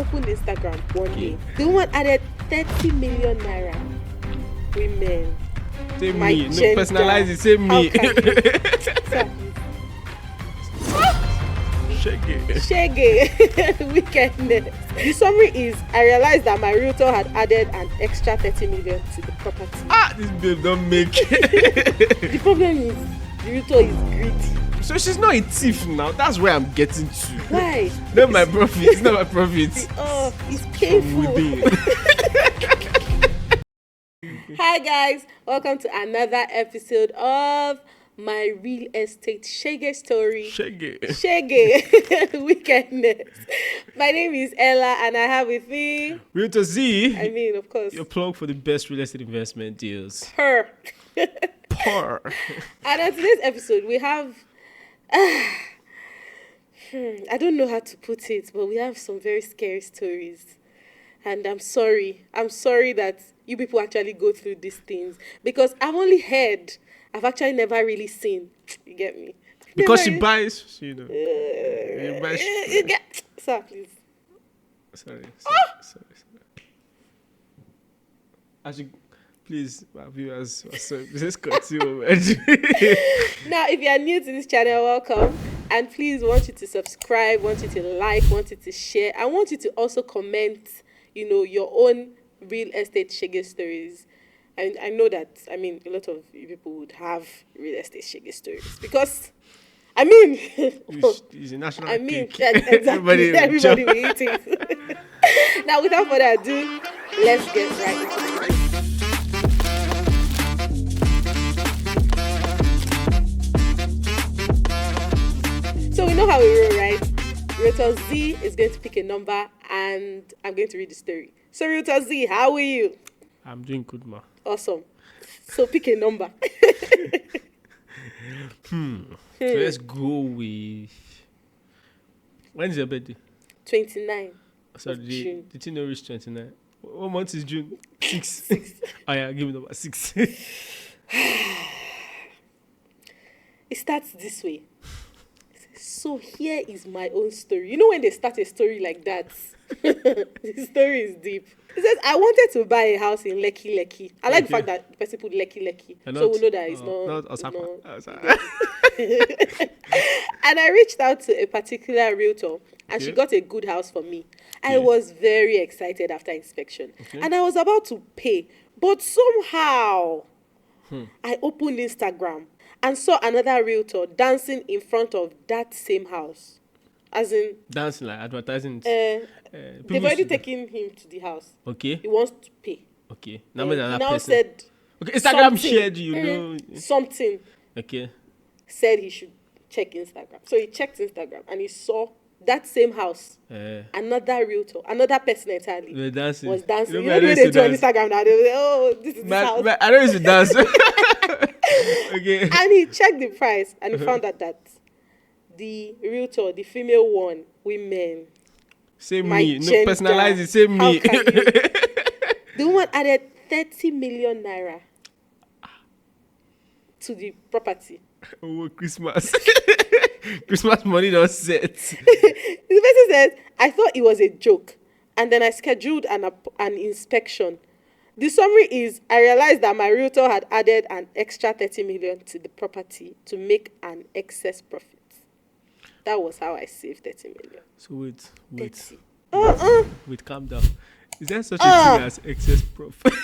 opened Instagram one day. The woman added 30 million naira. Women. Say My me. No, gender. personalize it. Say How me. can you? Shege. Wickedness. The summary is, I realized that my realtor had added an extra 30 million to the property. This babe don't make. The problem is, the realtor is greedy. So she's not a thief now. That's where I'm getting to. Why? Not my profit. It's not my profit. Oh, it's painful. Hi guys, welcome to another episode of my Real Estate Shege Story. Shege. Wickedness. My name is Ella and I have with me Realtor Zee. I mean, of course, Your plug for the best real estate investment deals. her. Par. And on today's episode, we have I don't know how to put it, but we have some very scary stories. And I'm sorry that you people actually go through these things, because I've only heard, I've actually never really seen. You get me? Because Never she buys, you know. You buys- get, sir, please. Sorry. I should, please, my viewers, sorry, let's continue. Now, if you are new to this channel, welcome. And please, want you to subscribe, want you to like, want you to share. I want you to also comment, you know, your own real estate shege stories. And I know that, I mean, a lot of you people would have real estate shege stories. Because, I mean, It's a national I mean, cake. exactly, everybody will eat it. Now, without further ado, let's get right into it. So we know how we roll, right? Realtor Zee is going to pick a number and I'm going to read the story. So Realtor Zee, how are you? I'm doing good, ma. Awesome. So pick a number. So let's go with. When's your birthday? 29. Sorry, June. did you know reach 29? What month is June? 6. Oh yeah, give me number 6. It starts this way. So here is my own story. You know when they start a story like that, the story is deep. It says, I wanted to buy a house in Lekki. I like the fact that the person put Lekki. So we know that it's not Osaka. And I reached out to a particular realtor and she got a good house for me. I was very excited after inspection. And I was about to pay. But somehow, I opened Instagram and saw another realtor dancing in front of that same house. As in... Dancing, like advertising. they've already taken him to the house. Okay. He wants to pay. Okay. He Now now said... Okay, Instagram shared, you know. Something. Okay. Said he should check Instagram. So he checked Instagram and he saw that same house. Another realtor, another person entirely We're dancing. was dancing. You You know, know the way they do on dance. Instagram now? They will say, oh, this is this house. I don't used to dance. Okay. And he checked the price and he found out that the realtor, the female one, women, Say my me. No, gender, personalize it. Say how me. can you? The woman added 30 million naira to the property. Oh, Christmas. Christmas money don't set. The person says, I thought it was a joke. And then I scheduled an inspection. The summary is, I realized that my realtor had added an extra 30 million to the property to make an excess profit. That was how I saved 30 million. So wait. 30. Wait, calm down. Is there such a thing as excess profit?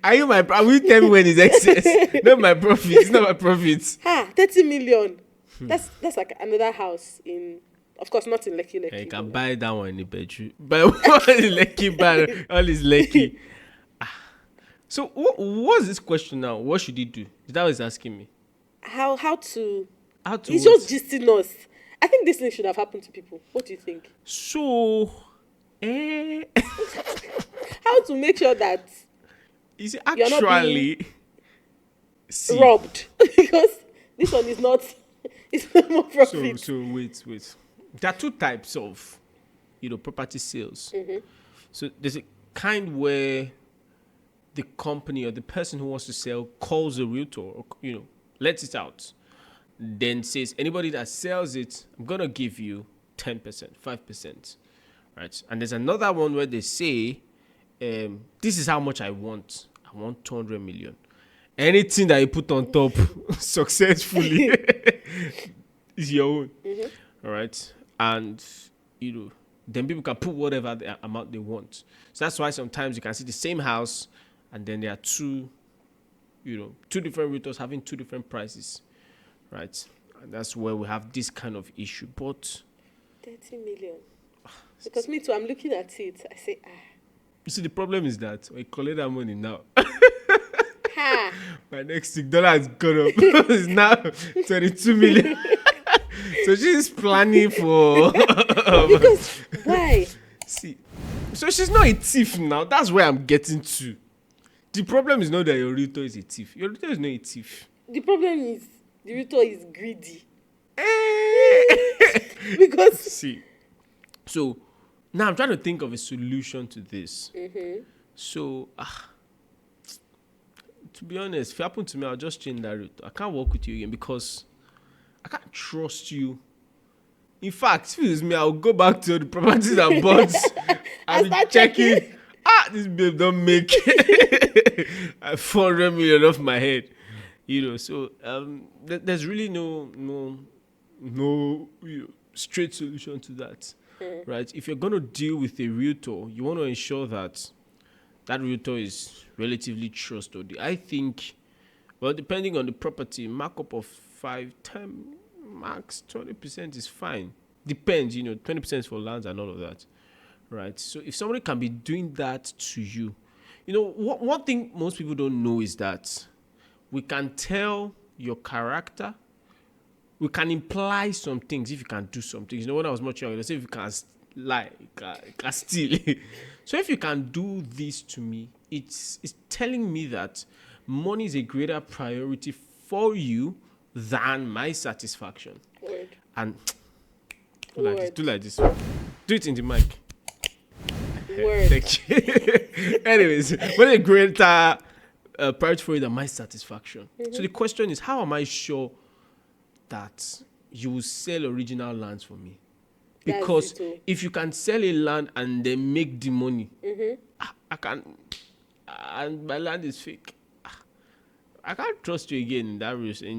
Will you tell me when it's excess? Not my profit. It's not my profit. 30 million. That's like another house in, of course, not in Lekki. You can buy that one in the bedroom. But what is Lekki? All is Lekki. So what's this question now? What should he do? That was asking me. How to He's what? just gisting us. I think this thing should have happened to people. What do you think? So, How to make sure that is it you're not actually robbed? Because this one is not. It's not more profit. So wait. There are two types of, property sales. So there's a kind where the company or the person who wants to sell calls a realtor, or, lets it out, then says, anybody that sells it, I'm gonna give you 10%, 5%, right? And there's another one where they say, this is how much I want. I want 200 million. Anything that you put on top successfully is your own. All right. And, then people can put whatever the amount they want. So that's why sometimes you can see the same house and then there are two different realtors having two different prices, right? And that's where we have this kind of issue. But 30 million. Because me too, I'm looking at it. I say, You see, the problem is that when you collect that money now, Ha! my next $6 has gone up. It's now 22 million. So she's planning for. Because why? See, so she's not a thief now. That's where I'm getting to. The problem is not that your realtor is a thief. Your realtor is not a thief. The problem is the realtor is greedy. Because See, so now I'm trying to think of a solution to this. So, to be honest, if it happened to me, I'll just change that realtor. I can't work with you again because I can't trust you. In fact, if it's me, I'll go back to the properties I bought. I'll be checking. This babe don't make 400 million off my head. So there's really no straight solution to that. Right? If you're going to deal with a realtor, you want to ensure that realtor is relatively trustworthy. I think, well, depending on the property, markup of 5, 10, max 20% is fine. Depends, 20% is for lands and all of that. Right? So if somebody can be doing that to you, one thing most people don't know is that we can tell your character. We can imply some things if you can do some things. When I was much younger, they say if you can lie, you can steal. So if you can do this to me, it's telling me that money is a greater priority for you than my satisfaction. Word. And do like this. Do it in the mic. Word. Thank you. Anyways, what a greater priority for you than my satisfaction. So the question is, how am I sure that you will sell original lands for me? Because if you can sell a land and then make the money, I can, and my land is fake, I can't trust you again in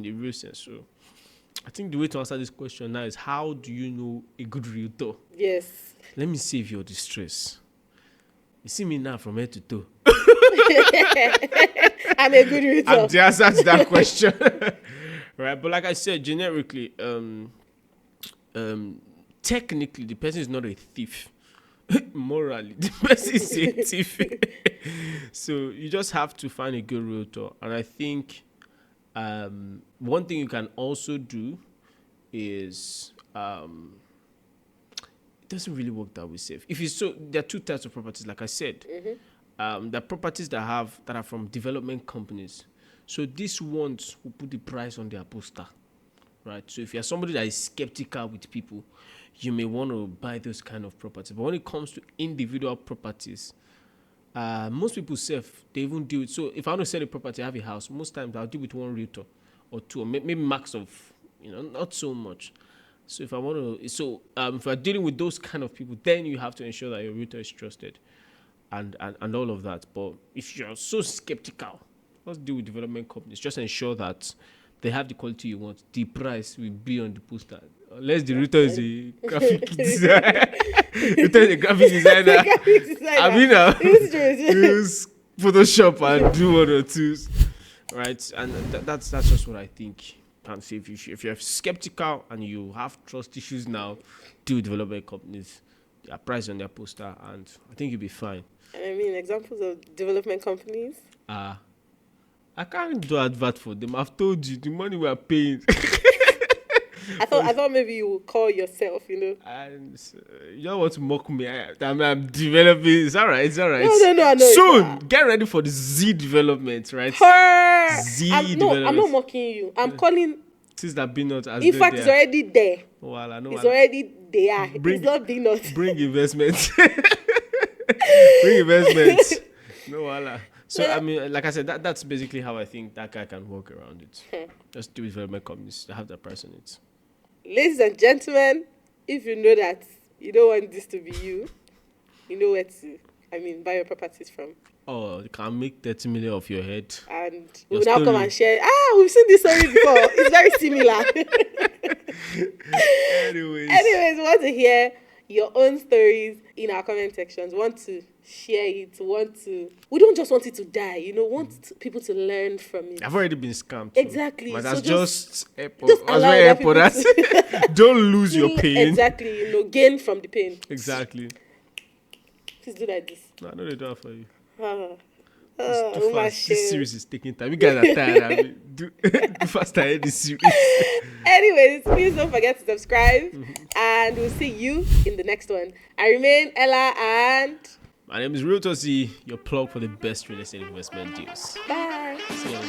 the real sense. So I think the way to answer this question now is, how do you know a good realtor? Yes. Let me save your distress. You see me now from head to toe. I'm a good realtor. I'm the answer to that question. Right, but like I said, generically, technically, the person is not a thief. Morally, the person is a thief. So you just have to find a good realtor. And I think one thing you can also do is it doesn't really work that way safe. There are two types of properties, like I said. There are properties that are from development companies. So these ones will put the price on their poster, right? So if you're somebody that is skeptical with people, you may want to buy those kind of properties. But when it comes to individual properties, most people they even deal with. So if I want to sell a property, I have a house, most times I'll deal with one realtor or two, or maybe max of, not so much. So if I want to, if you're dealing with those kind of people, then you have to ensure that your realtor is trusted and all of that. But if you're so skeptical, let's deal with development companies. Just ensure that they have the quality you want. The price will be on the poster. Unless the realtor is a graphic designer. Realtor is a graphic designer. I mean, use Photoshop and do one or two. Right? And that's just what I think. Can say if you're skeptical and you have trust issues now, deal with development companies. Their price on their poster, and I think you'll be fine. I mean, examples of development companies. I can't do advert for them. I've told you the money we're paying. I thought maybe you would call yourself, And you don't want to mock me. I'm developing. It's all right. No. Soon, get ready for the Zee development, right? Zee development. I'm not mocking you. I'm calling. Since that peanut has in fact, it's already there. It's already there. It's not peanut. Bring investment. Bring investment. No, voila. So, I mean, like I said, that's basically how I think that guy can work around it. Just do development companies that have that price on it. Ladies and gentlemen, if you know that you don't want this to be you, you know where to, buy your properties from. Oh, you can make 30 million off your head. And Your we'll now come story. and share. We've seen this story before. It's very similar. Anyways, we want to hear your own stories in our comment sections. Want to share it? We don't just want it to die. Want people to learn from it. I've already been scammed. Exactly. But So that's just allow other people don't lose your pain. Exactly. Gain from the pain. Exactly. Please do like this. No, I know they do it for you. Oh, Too fast. This series is taking time. You guys are tired. Do faster end this series. Anyways, please don't forget to subscribe, and we'll see you in the next one. I remain Ella, and my name is Realtor Zee, your plug for the best real estate investment deals. bye. See you.